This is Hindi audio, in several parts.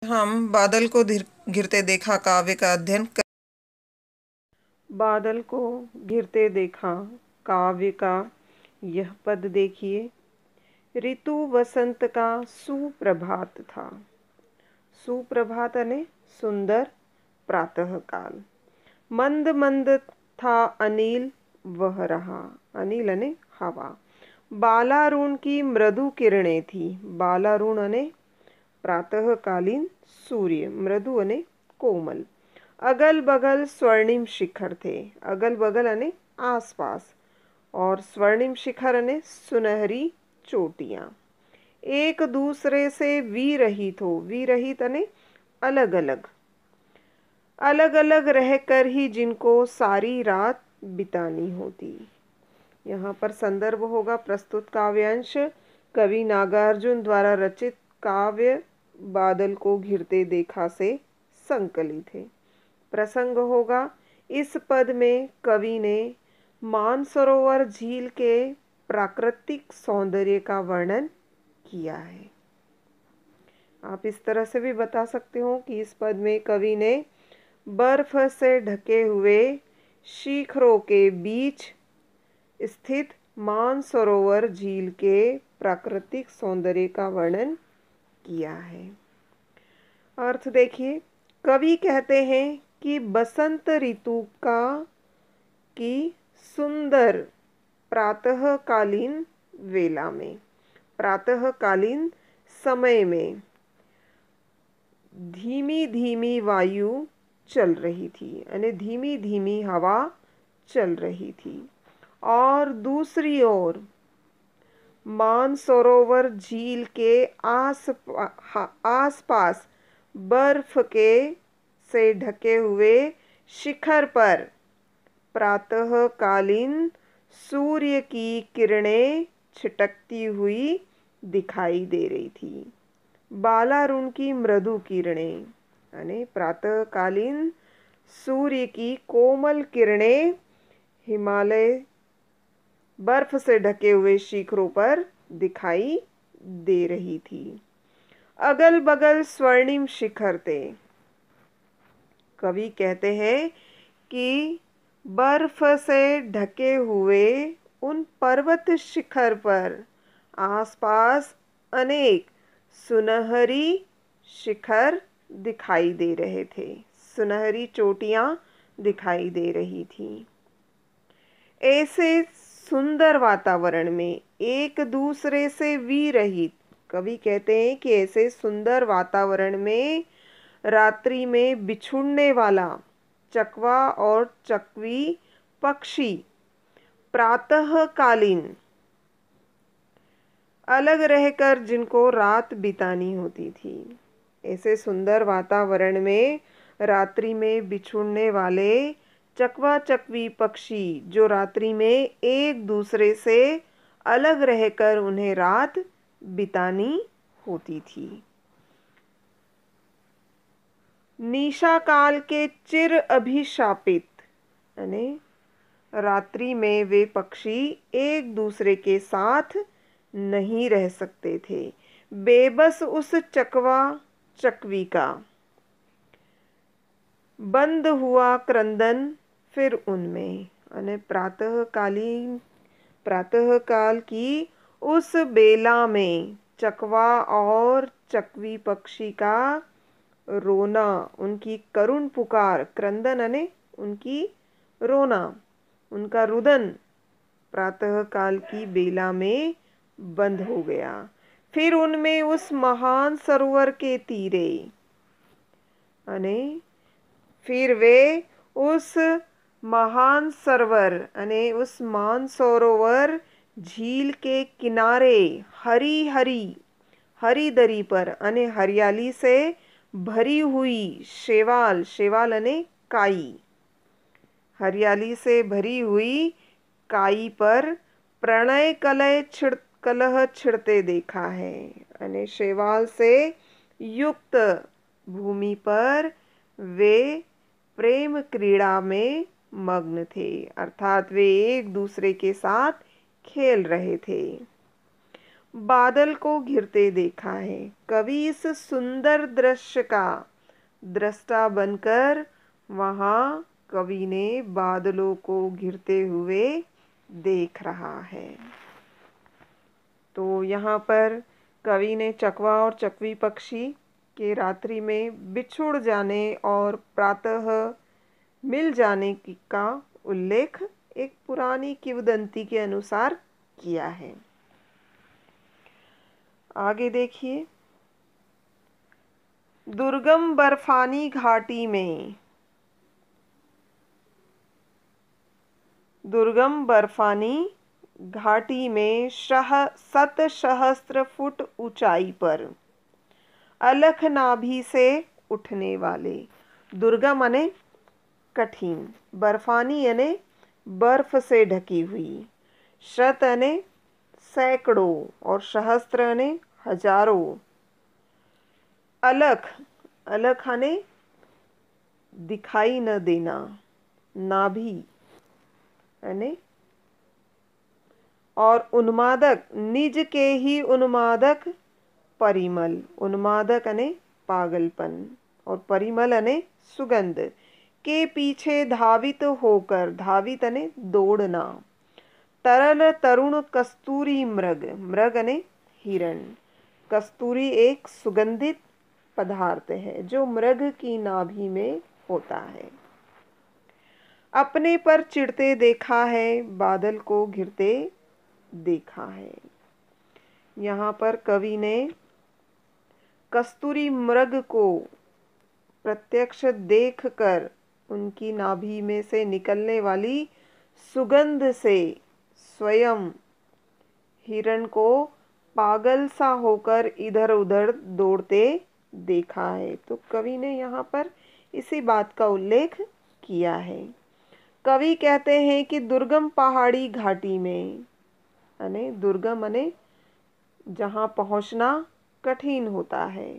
हम बादल को घिरते देखा काव्य का अध्ययन कर। बादल को घिरते देखा काव्य का यह पद देखिए। ऋतु वसंत का सुप्रभात था। सुप्रभात यानी सुंदर प्रातः काल। मंद मंद था अनिल वह रहा। अनिल यानी हवा। बालारुण की मृदु किरणें थी। बालारुण यानी प्रातःकालीन सूर्य, मृदु यानी कोमल। अगल बगल स्वर्णिम शिखर थे। अगल बगल यानी आसपास, और स्वर्णिम शिखर यानी सुनहरी चोटियां। एक दूसरे से विरहित हो। विरहित यानी अलग अलग। अलग अलग रहकर ही जिनको सारी रात बितानी होती। यहाँ पर संदर्भ होगा प्रस्तुत काव्यांश कवि नागार्जुन द्वारा रचित काव्य बादल को घिरते देखा से संकलित है। प्रसंग होगा, इस पद में कवि ने मानसरोवर झील के प्राकृतिक सौंदर्य का वर्णन किया है। आप इस तरह से भी बता सकते हो कि इस पद में कवि ने बर्फ से ढके हुए शिखरों के बीच स्थित मानसरोवर झील के प्राकृतिक सौंदर्य का वर्णन किया है। अर्थ देखिए, कवि कहते हैं कि बसंत ऋतु की सुंदर प्रातःकालीन वेला में, प्रातःकालीन समय में धीमी धीमी वायु चल रही थी, यानी धीमी धीमी हवा चल रही थी। और दूसरी ओर मानसरोवर झील के आसपास बर्फ के से ढके हुए शिखर पर प्रातःकालीन सूर्य की किरणें छिटकती हुई दिखाई दे रही थी। बालारुण की मृदु किरणें यानी प्रातःकालीन सूर्य की कोमल किरणें हिमालय बर्फ से ढके हुए शिखरों पर दिखाई दे रही थी। अगल बगल स्वर्णिम शिखर थे। कवि कहते हैं कि बर्फ से ढके हुए उन पर्वत शिखर पर आसपास अनेक सुनहरी शिखर दिखाई दे रहे थे। सुनहरी चोटियां दिखाई दे रही थी। ऐसे सुंदर वातावरण में एक दूसरे से विरहित, कवि कहते हैं कि ऐसे सुंदर वातावरण में रात्रि में बिछुड़ने वाला चकवा और चकवी पक्षी प्रातःकालीन अलग रहकर जिनको रात बितानी होती थी। ऐसे सुंदर वातावरण में रात्रि में बिछुड़ने वाले चकवा चकवी पक्षी जो रात्रि में एक दूसरे से अलग रहकर उन्हें रात बितानी होती थी। निशा काल के चिर अभिशापित यानी रात्रि में वे पक्षी एक दूसरे के साथ नहीं रह सकते थे। बेबस उस चकवा चकवी का बंद हुआ क्रंदन फिर उनमें, यानी प्रातःकाल की उस बेला में चकवा और चकवी पक्षी का रोना, उनकी करुण पुकार, क्रंदन यानी उनकी रोना, उनका रुदन प्रातःकाल की बेला में बंद हो गया। फिर उनमें उस महान सरोवर के तीरे, यानी फिर वे उस महान सरोवर यानी उस मानसरोवर झील के किनारे हरी हरी हरी दरी पर यानी हरियाली से भरी हुई शेवाल, शेवाल यानी काई, हरियाली से भरी हुई काई पर प्रणय कलह छिड़ते देखा है। यानी शेवाल से युक्त भूमि पर वे प्रेम क्रीड़ा में मग्न थे, अर्थात वे एक दूसरे के साथ खेल रहे थे। बादल को घिरते देखा है। कवि इस सुंदर दृश्य का दृष्टा बनकर वहाँ कवि ने बादलों को घिरते हुए देख रहा है। तो यहाँ पर कवि ने चकवा और चकवी पक्षी के रात्रि में बिछुड़ जाने और प्रातः मिल जाने का उल्लेख एक पुरानी किंवदंती के अनुसार किया है। आगे देखिए, दुर्गम बर्फानी घाटी में, दुर्गम बर्फानी घाटी में 7 सहस्त्र फुट ऊंचाई पर अलख नाभि से उठने वाले, दुर्गम यानी कठिन, बर्फानी यानी बर्फ से ढकी हुई, शत यानी सैकड़ों और सहस्त्र यानी हजारों, अलख, अलख यानी दिखाई न देना, नाभि यानी, और उन्मादक, निज के ही उन्मादक परिमल, उन्मादक यानी पागलपन और परिमल यानी सुगंध के पीछे धावित होकर, धावित यानी दौड़ना, तरल तरुण कस्तूरी मृग, मृग यानी हिरण, कस्तूरी एक सुगंधित पदार्थ है जो मृग की नाभि में होता है। अपने पर चिढ़ते देखा है, बादल को घिरते देखा है। यहाँ पर कवि ने कस्तूरी मृग को प्रत्यक्ष देखकर उनकी नाभि में से निकलने वाली सुगंध से स्वयं हिरण को पागल सा होकर इधर उधर दौड़ते देखा है। तो कवि ने यहाँ पर इसी बात का उल्लेख किया है। कवि कहते हैं कि दुर्गम पहाड़ी घाटी में, यानी दुर्गम यानी जहाँ पहुँचना कठिन होता है,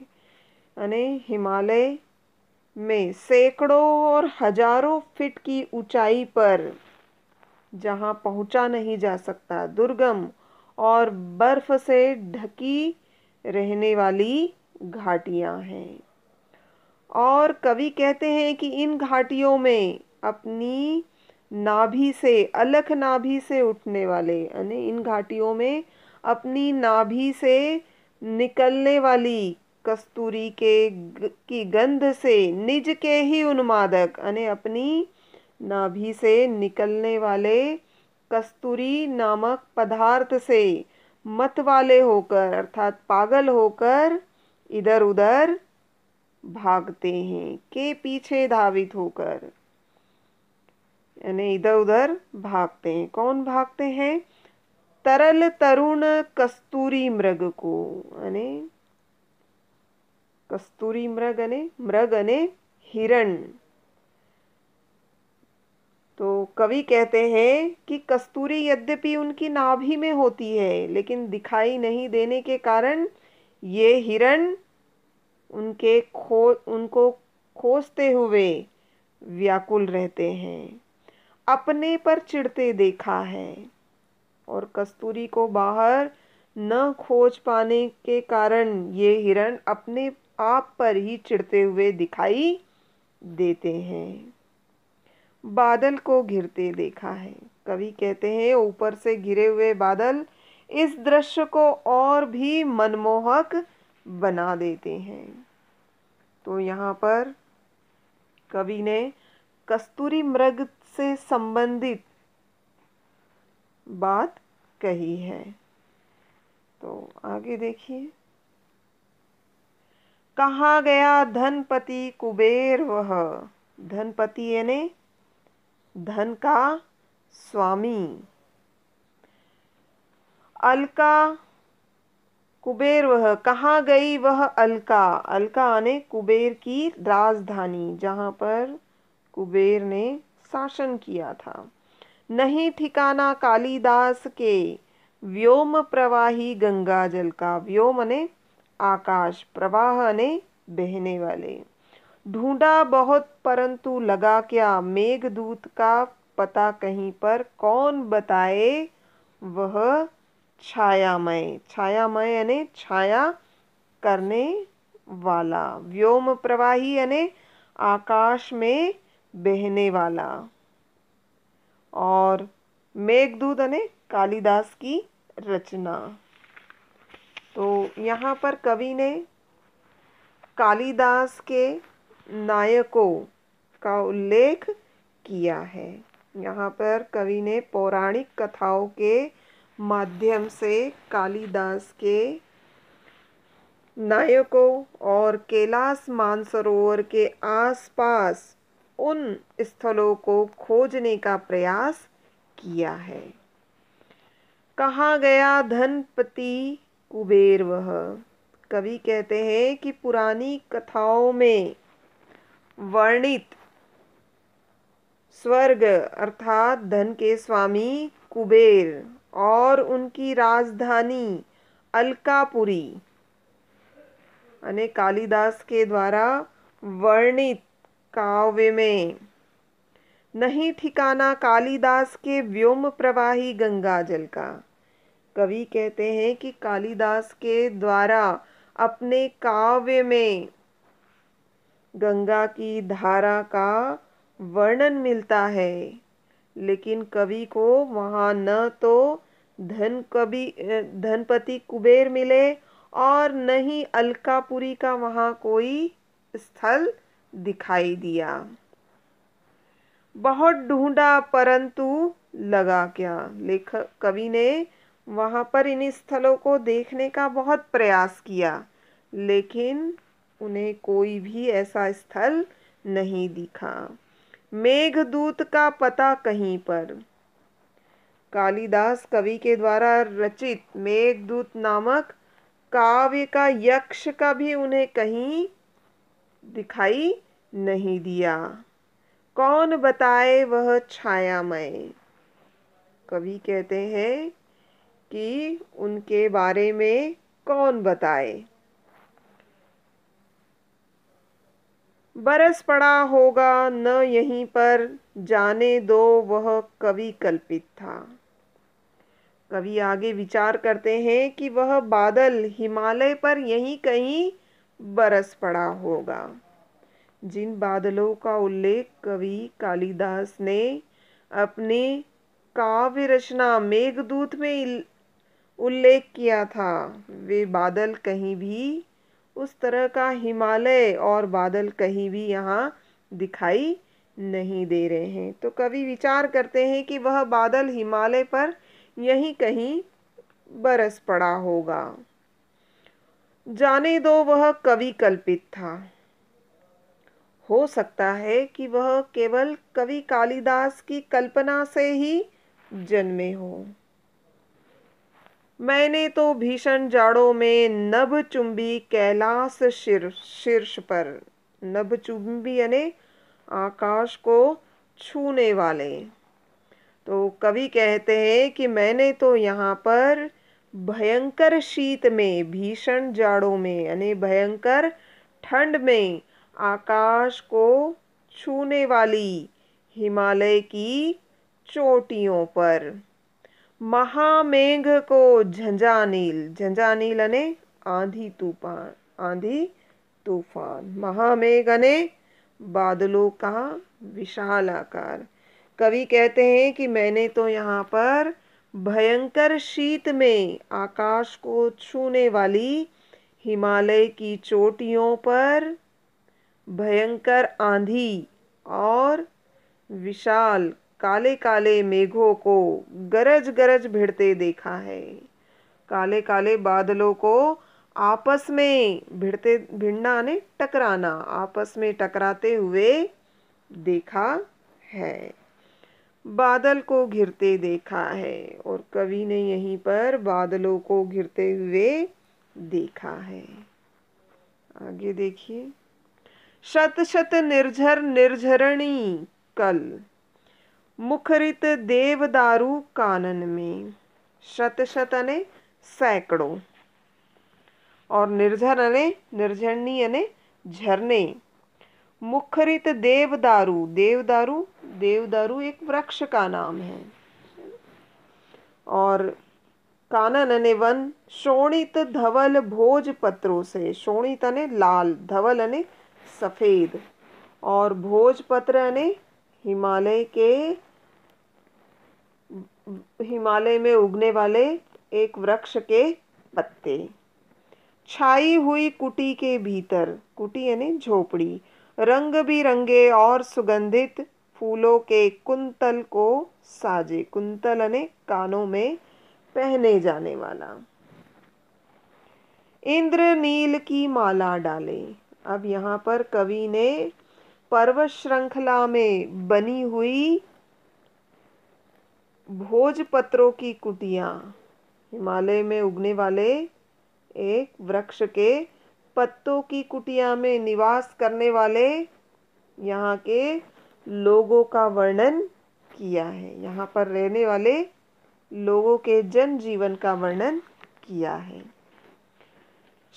यानी हिमालय में सैकड़ों और हजारों फीट की ऊंचाई पर जहाँ पहुँचा नहीं जा सकता, दुर्गम और बर्फ से ढकी रहने वाली घाटियाँ हैं। और कवि कहते हैं कि इन घाटियों में अपनी नाभि से, अलख नाभि से उठने वाले, यानी इन घाटियों में अपनी नाभि से निकलने वाली कस्तूरी की गंध से निज के ही उन्मादक, यानी अपनी नाभि से निकलने वाले कस्तूरी नामक पदार्थ से मत वाले होकर, अर्थात पागल होकर इधर उधर भागते हैं, के पीछे धावित होकर, यानी इधर उधर भागते हैं। कौन भागते हैं? तरल तरुण कस्तूरी मृग को, यानी कस्तूरी मृग यानी हिरण। तो कवि कहते हैं कि कस्तूरी यद्यपि उनकी नाभि में होती है, लेकिन दिखाई नहीं देने के कारण ये हिरण उनको खोजते हुए व्याकुल रहते हैं। अपने पर चिढ़ते देखा है, और कस्तूरी को बाहर न खोज पाने के कारण ये हिरण अपने आप पर ही चिढ़ते हुए दिखाई देते हैं। बादल को घिरते देखा है। कवि कहते हैं ऊपर से घिरे हुए बादल इस दृश्य को और भी मनमोहक बना देते हैं। तो यहाँ पर कवि ने कस्तूरी मृग से संबंधित बात कही है। तो आगे देखिए, कहाँ गया धनपति कुबेर वह, धनपति यानी धन का स्वामी, अलका कुबेर वह, कहाँ गई वह अलका, अलका यानी कुबेर की राजधानी, जहाँ पर कुबेर ने शासन किया था। नहीं ठिकाना कालिदास के व्योम प्रवाही गंगा जल का, व्योम यानी आकाश, प्रवाह यानी बहने वाले। ढूंढा बहुत परंतु लगा क्या, मेघदूत का पता कहीं पर कौन बताए वह छायामय, छायामय यानी छाया करने वाला। व्योम प्रवाही यानी आकाश में बहने वाला। और मेघदूत यानी कालिदास की रचना। तो यहाँ पर कवि ने कालिदास के नायकों का उल्लेख किया है। यहाँ पर कवि ने पौराणिक कथाओं के माध्यम से कालिदास के नायकों और कैलाश मानसरोवर के आसपास उन स्थलों को खोजने का प्रयास किया है। कहाँ गया धनपति कुबेर वह। कवि कहते हैं कि पुरानी कथाओं में वर्णित स्वर्ग अर्थात धन के स्वामी कुबेर और उनकी राजधानी अलकापुरी यानी कालिदास के द्वारा वर्णित काव्य में नहीं ठिकाना कालिदास के व्योम प्रवाही गंगा जल का। कवि कहते हैं कि कालिदास के द्वारा अपने काव्य में गंगा की धारा का वर्णन मिलता है, लेकिन कवि को वहाँ न तो धनपति कुबेर मिले और न ही अलकापुरी का वहाँ कोई स्थल दिखाई दिया। बहुत ढूंढा परंतु लगा क्या। लेखक कवि ने वहाँ पर इन स्थलों को देखने का बहुत प्रयास किया, लेकिन उन्हें कोई भी ऐसा स्थल नहीं दिखा। मेघदूत का पता कहीं पर। कालिदास कवि के द्वारा रचित मेघदूत नामक काव्य का यक्ष का भी उन्हें कहीं दिखाई नहीं दिया। कौन बताए वह छायामय। कवि कहते हैं कि उनके बारे में कौन बताए। बरस पड़ा होगा न यहीं पर, जाने दो वह कवि कल्पित था। कवि आगे विचार करते हैं कि वह बादल हिमालय पर यहीं कहीं बरस पड़ा होगा। जिन बादलों का उल्लेख कवि कालिदास ने अपनी काव्य रचना मेघदूत में उल्लेख किया था, वे बादल कहीं भी उस तरह का हिमालय और बादल कहीं भी यहाँ दिखाई नहीं दे रहे हैं। तो कवि विचार करते हैं कि वह बादल हिमालय पर यहीं कहीं बरस पड़ा होगा। जाने दो वह कवि कल्पित था। हो सकता है कि वह केवल कवि कालिदास की कल्पना से ही जन्मे हो। मैंने तो भीषण जाड़ों में नभ चुंबी कैलाश शीर्ष पर। नभ चुंबी यानी आकाश को छूने वाले। तो कवि कहते हैं कि मैंने तो यहाँ पर भयंकर शीत में, भीषण जाड़ों में यानी भयंकर ठंड में आकाश को छूने वाली हिमालय की चोटियों पर महामेघ को झंझानील, झंझानील यानी आंधी तूफान, आंधी तूफान, महामेघ यानी बादलों का विशाल आकार। कवि कहते हैं कि मैंने तो यहाँ पर भयंकर शीत में आकाश को छूने वाली हिमालय की चोटियों पर भयंकर आंधी और विशाल काले काले मेघों को गरज गरज भिड़ते देखा है। काले काले बादलों को आपस में भिड़ना ने टकराना, आपस में टकराते हुए देखा है। बादल को घिरते देखा है और कवि ने यहीं पर बादलों को घिरते हुए देखा है। आगे देखिए। शत शत निर्झर निर्झरणी कल, मुखरित देवदारू कानन में। शत शत ने सैकड़ों और निर्झर ने निर्झरणी यानी झरने। मुखरित देवदारू, देवदारू, देवदारू एक वृक्ष का नाम है। और कानन अने वन शोणित धवल भोज पत्रों से, शोणित अने लाल, धवल अने सफेद, और भोजपत्र अने हिमालय में उगने वाले एक वृक्ष के पत्ते। छाई हुई कुटी के भीतर, कुटी यानी झोपड़ी, रंग बिरंगे और सुगंधित फूलों के कुंतल को साजे। कुंतल यानी कानों में पहने जाने वाला। इंद्र नील की माला डाले। अब यहाँ पर कवि ने पर्वत श्रृंखला में बनी हुई भोजपत्रों की कुटियां, हिमालय में उगने वाले एक वृक्ष के पत्तों की कुटिया में निवास करने वाले यहाँ के लोगों का वर्णन किया है। यहाँ पर रहने वाले लोगों के जनजीवन का वर्णन किया है।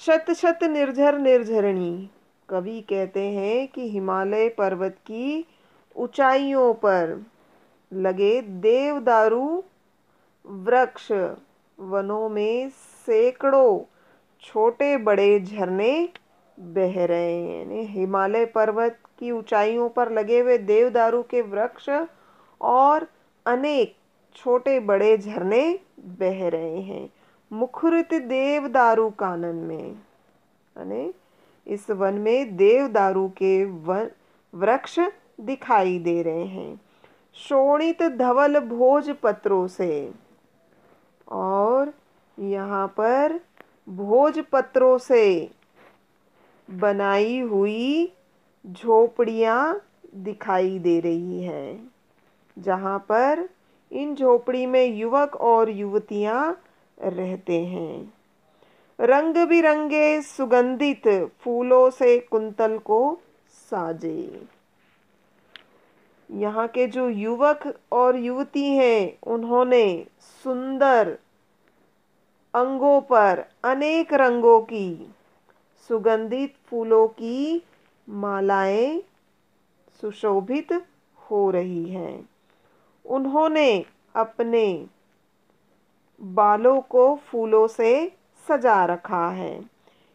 शत शत निर्झर निर्झरणी, कवि कहते हैं कि हिमालय पर्वत की ऊंचाइयों पर लगे देवदारू वृक्ष वनों में सैकड़ों छोटे बड़े झरने बह रहे हैं। हिमालय पर्वत की ऊंचाइयों पर लगे हुए देवदारू के वृक्ष और अनेक छोटे बड़े झरने बह रहे हैं। मुखरित देवदारू कानन में, यानी इस वन में देवदारू के वृक्ष दिखाई दे रहे हैं। शोणित धवल भोज पत्रों से, और यहाँ पर भोजपत्रों से बनाई हुई झोपड़ियाँ दिखाई दे रही हैं, जहाँ पर इन झोपड़ी में युवक और युवतियाँ रहते हैं। रंग बिरंगे सुगंधित फूलों से कुंतल को साजे। यहाँ के जो युवक और युवती हैं, उन्होंने सुंदर अंगों पर अनेक रंगों की सुगंधित फूलों की मालाएं सुशोभित हो रही हैं। उन्होंने अपने बालों को फूलों से सजा रखा है।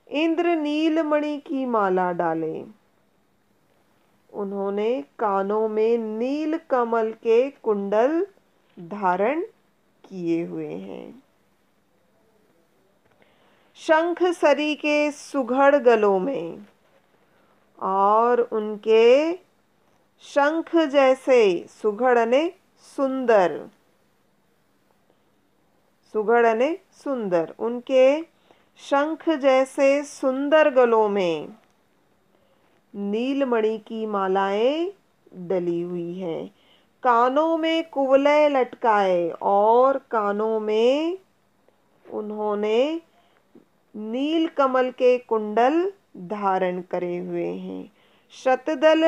इंद्र नीलमणि की माला डाले। उन्होंने कानों में नील कमल के कुंडल धारण किए हुए हैं। शंख सरी के सुघड़ गलों में, और उनके शंख जैसे, सुघड़ ने सुंदर, सुघड़ ने सुंदर, उनके शंख जैसे सुंदर गलों में नीलमणि की मालाएं डली हुई हैं। कानों में कुवलय लटकाए, और कानों में उन्होंने नील कमल के कुंडल धारण करे हुए हैं। शतदल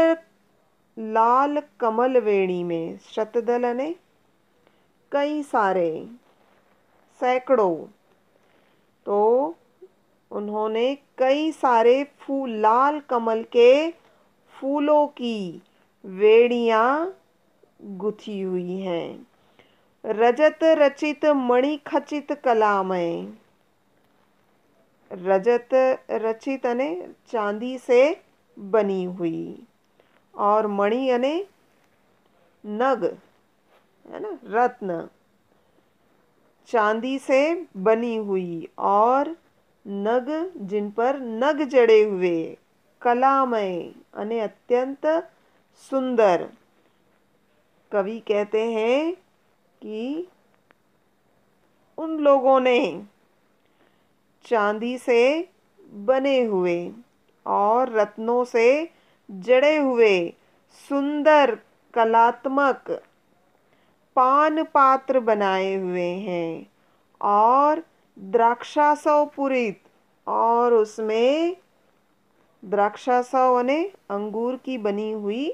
लाल कमल वेणी में, शतदल ने कई सारे, सैकड़ों, तो उन्होंने कई सारे फूल, लाल कमल के फूलों की वेड़ियां गुथी हुई हैं। रजत रचित मणि खचित कलामय, रजत रचित अने चांदी से बनी हुई, और मणि अने नग, है ना, रत्न, चांदी से बनी हुई, और नग, जिन पर नग जड़े हुए, कलामय अने अत्यंत सुंदर। कवि कहते हैं कि उन लोगों ने चांदी से बने हुए और रत्नों से जड़े हुए सुंदर कलात्मक पान पात्र बनाए हुए हैं, और द्राक्षासव पूरित, और उसमें द्राक्षासव ने अंगूर की बनी हुई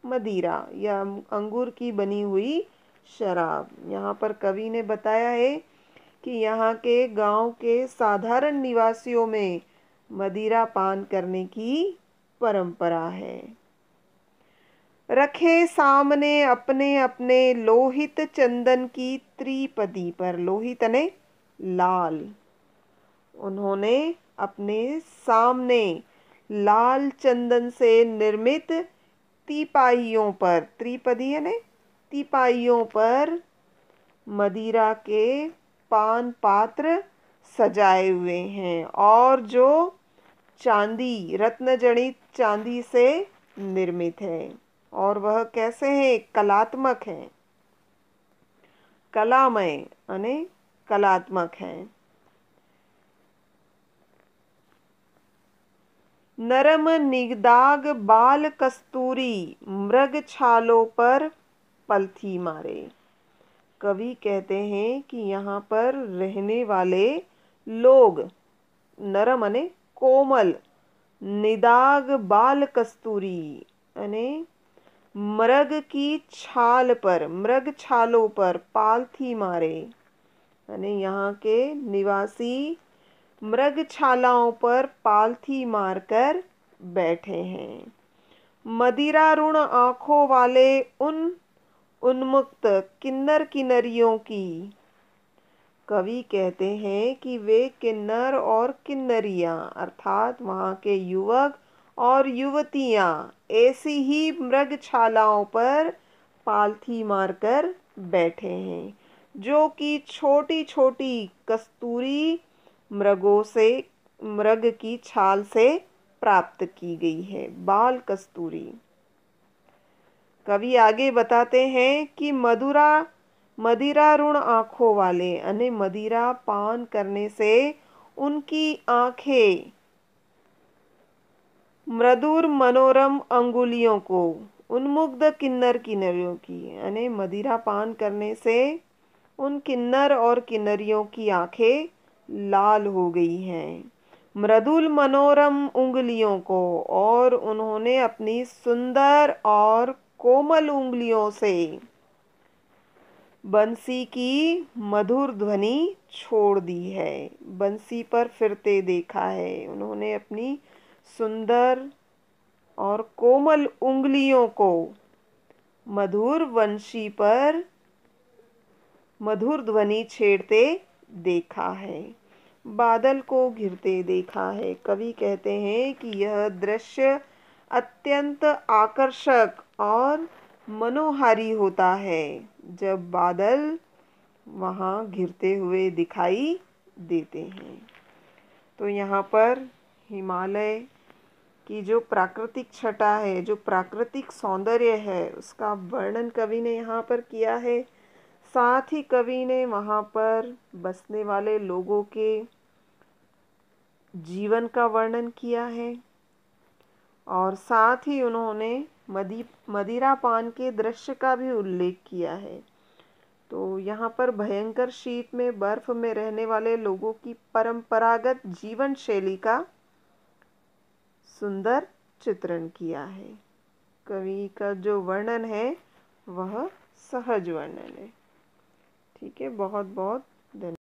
मदिरा या अंगूर की बनी हुई शराब। यहाँ पर कवि ने बताया है कि यहाँ के गांव के साधारण निवासियों में मदिरा पान करने की परंपरा है। रखे सामने अपने अपने लोहित चंदन की त्रिपदी पर, लोहित ने लाल। उन्होंने अपने सामने लाल चंदन से निर्मित तीपाइयों पर, त्रिपदी है ने, तीपाइयों पर मदिरा के पान पात्र सजाए हुए हैं और जो चांदी, रत्न जड़ित चांदी से निर्मित है। और वह कैसे हैं? कलात्मक हैं, कलामय यानी कलात्मक हैं। नरम निगदाग बाल कस्तूरी मृग छालों पर पलथी मारे। कवि कहते हैं कि यहाँ पर रहने वाले लोग, नरम माने कोमल, निदाग बाल कस्तूरी यानी मृग की छाल पर, मृग छालों पर पालथी मारे यानी यहाँ के निवासी मृग छालाओं पर पालथी मारकर बैठे हैं। मदिरारुण आंखों वाले उन उन्मुक्त किन्नर किन्नरियों की, कवि कहते हैं कि वे किन्नर और किन्नरियां अर्थात वहाँ के युवक और युवतियां ऐसी ही मृग छालाओं पर पालथी मारकर बैठे हैं जो कि छोटी छोटी कस्तूरी मृगों से, मृग की छाल से प्राप्त की गई है, बाल कस्तूरी। कवि आगे बताते हैं कि मदिरारुण आंखों वाले यानी मदिरा पान करने से उनकी आंखें मृदुर मनोरम अंगुलियों को, उन्मुग्ध किन्नर किन्नरियों की यानी मदिरा पान करने से उन किन्नर और किन्नरियों की आंखें लाल हो गई हैं, मृदुल मनोरम उंगलियों को, और उन्होंने अपनी सुंदर और कोमल उंगलियों से बंसी की मधुर ध्वनि छोड़ दी है, बंसी पर फिरते देखा है। उन्होंने अपनी सुंदर और कोमल उंगलियों को मधुर बंसी पर मधुर ध्वनि छेड़ते देखा है, बादल को घिरते देखा है। कवि कहते हैं कि यह दृश्य अत्यंत आकर्षक और मनोहारी होता है जब बादल वहाँ घिरते हुए दिखाई देते हैं। तो यहाँ पर हिमालय की जो प्राकृतिक छटा है, जो प्राकृतिक सौंदर्य है, उसका वर्णन कवि ने यहाँ पर किया है। साथ ही कवि ने वहाँ पर बसने वाले लोगों के जीवन का वर्णन किया है और साथ ही उन्होंने मदिरा पान के दृश्य का भी उल्लेख किया है। तो यहाँ पर भयंकर शीत में, बर्फ में रहने वाले लोगों की परंपरागत जीवन शैली का सुंदर चित्रण किया है। कवि का जो वर्णन है वह सहज वर्णन है। ठीक है, बहुत बहुत